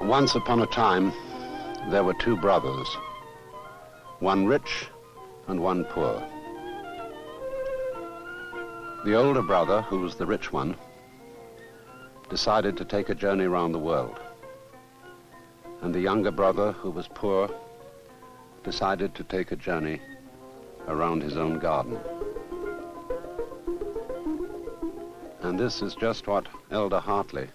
Once upon a time, there were two brothers, one rich and one poor. The older brother, who was the rich one, decided to take a journey around the world. And the younger brother, who was poor, decided to take a journey around his own garden. And this is just what Elder Hartley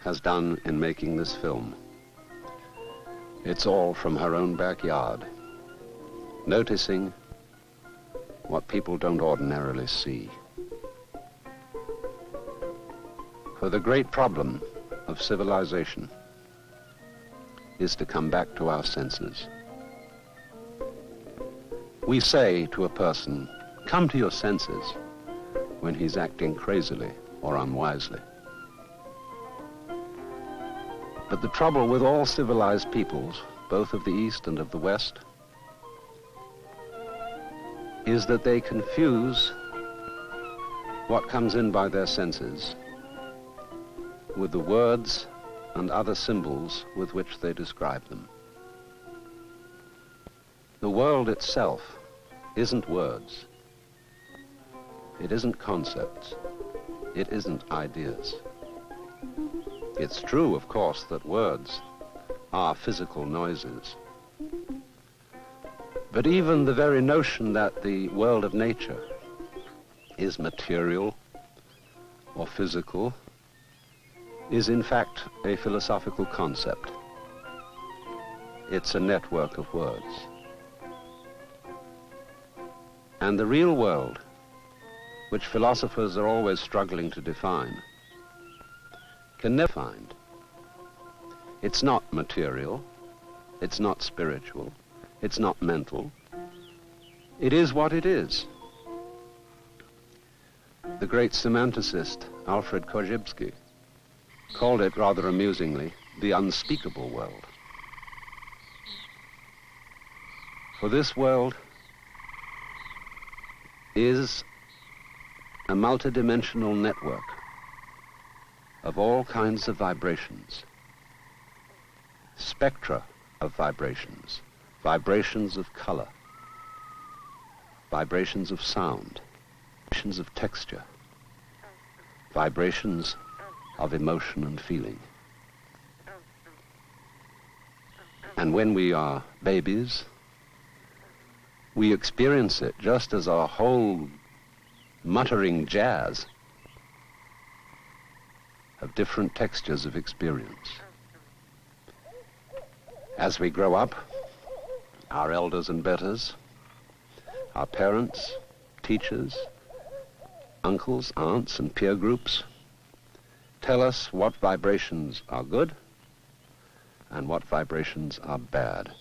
has done in making this film. It's all from her own backyard, noticing what people don't ordinarily see. For the great problem of civilization is to come back to our senses. We say to a person, "Come to your senses," when he's acting crazily or unwisely. But the trouble with all civilized peoples, both of the East and of the West, is that they confuse what comes in by their senses with the words and other symbols with which they describe them. The world itself isn't words. It isn't concepts. It isn't ideas. It's true, of course, that words are physical noises. But even the very notion that the world of nature is material or physical is in fact a philosophical concept. It's a network of words. And the real world, which philosophers are always struggling to define, can never find. It's not material, it's not spiritual, it's not mental. It is what it is. The great semanticist Alfred Korzybski called it, rather amusingly, the unspeakable world. For this world is a multidimensional network of all kinds of vibrations, spectra of vibrations, vibrations of color, vibrations of sound, vibrations of texture, vibrations of emotion and feeling. And when we are babies, we experience it just as our whole muttering jazz of different textures of experience. As we grow up, our elders and betters, our parents, teachers, uncles, aunts, and peer groups tell us what vibrations are good and what vibrations are bad.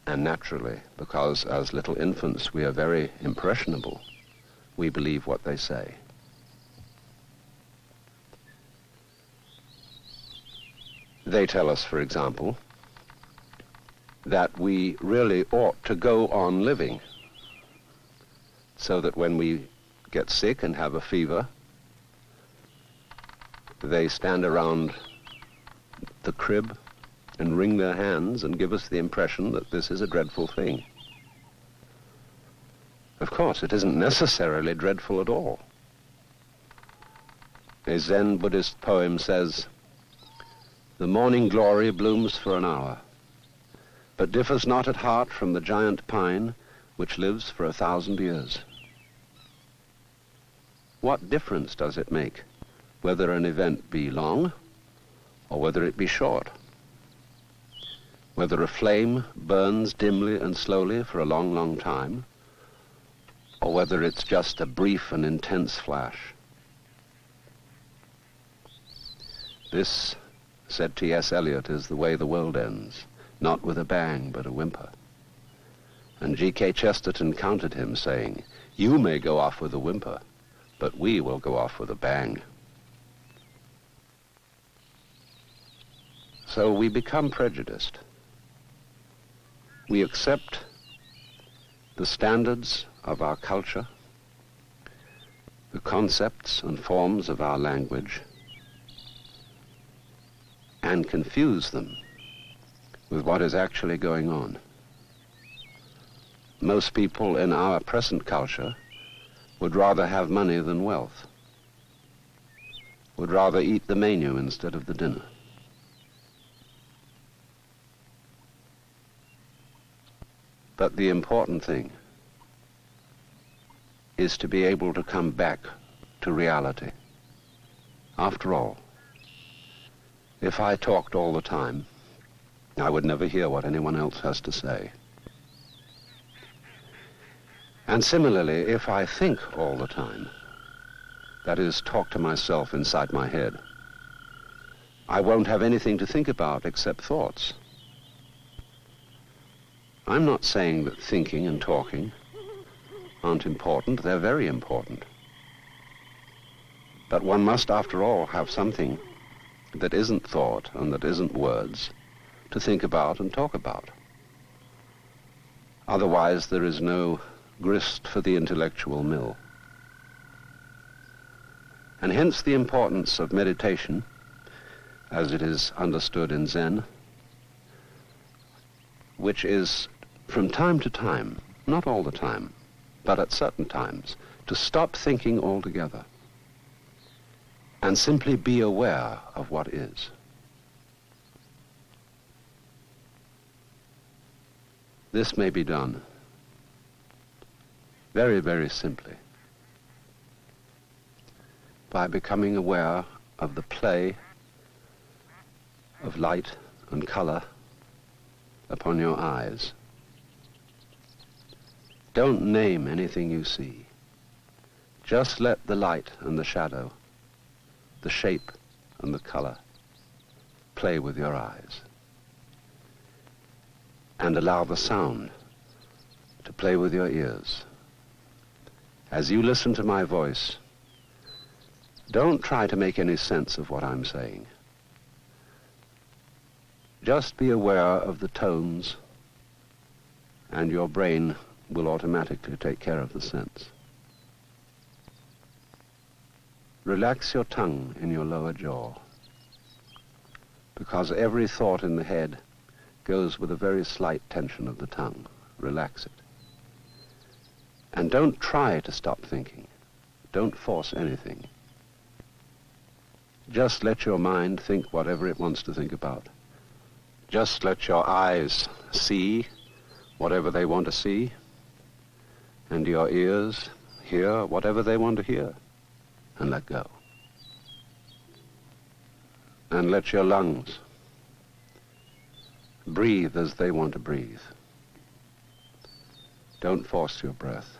And naturally, because as little infants we are very impressionable, we believe what they say. They tell us, for example, that we really ought to go on living, so that when we get sick and have a fever, they stand around the crib and wring their hands and give us the impression that this is a dreadful thing. Of course, it isn't necessarily dreadful at all. A Zen Buddhist poem says, "The morning glory blooms for an hour, but differs not at heart from the giant pine which lives for 1,000 years." What difference does it make whether an event be long or whether it be short? Whether a flame burns dimly and slowly for a long, long time, or whether it's just a brief and intense flash. This, said T.S. Eliot, is the way the world ends, not with a bang, but a whimper. And G.K. Chesterton countered him, saying, you may go off with a whimper, but we will go off with a bang. So we become prejudiced. We accept the standards of our culture, the concepts and forms of our language, and confuse them with what is actually going on. Most people in our present culture would rather have money than wealth, would rather eat the menu instead of the dinner. But the important thing is to be able to come back to reality. After all, if I talked all the time, I would never hear what anyone else has to say. And similarly, if I think all the time, that is, talk to myself inside my head, I won't have anything to think about except thoughts. I'm not saying that thinking and talking aren't important. They're very important. But one must, after all, have something that isn't thought and that isn't words to think about and talk about. Otherwise, there is no grist for the intellectual mill. And hence the importance of meditation, as it is understood in Zen, which is from time to time, not all the time, but at certain times, to stop thinking altogether and simply be aware of what is. This may be done very, very simply by becoming aware of the play of light and color upon your eyes. Don't name anything you see. Just let the light and the shadow, the shape and the color play with your eyes. And allow the sound to play with your ears. As you listen to my voice, don't try to make any sense of what I'm saying. Just be aware of the tones, and your brain will automatically take care of the sense. Relax your tongue in your lower jaw, because every thought in the head goes with a very slight tension of the tongue. Relax it. And don't try to stop thinking. Don't force anything. Just let your mind think whatever it wants to think about. Just let your eyes see whatever they want to see, and your ears hear whatever they want to hear, and let go. And let your lungs breathe as they want to breathe. Don't force your breath.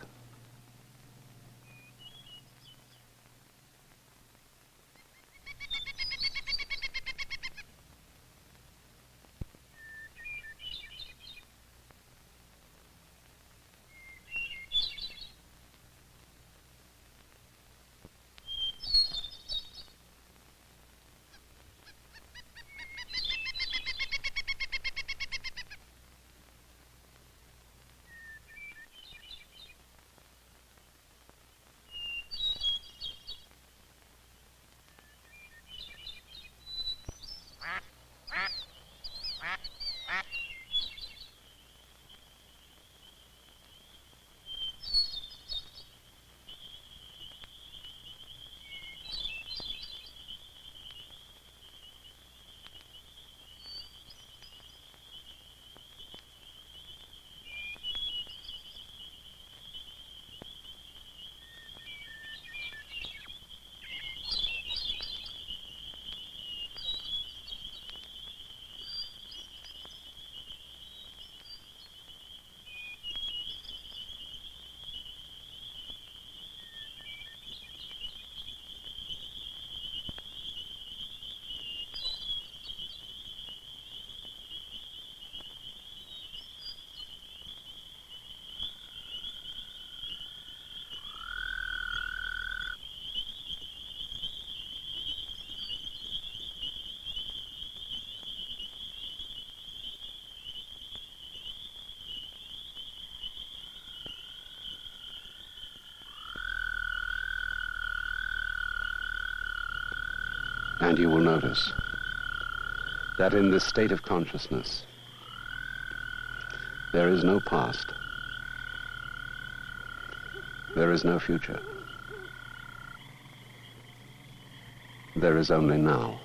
And you will notice that in this state of consciousness, there is no past. There is no future. There is only now.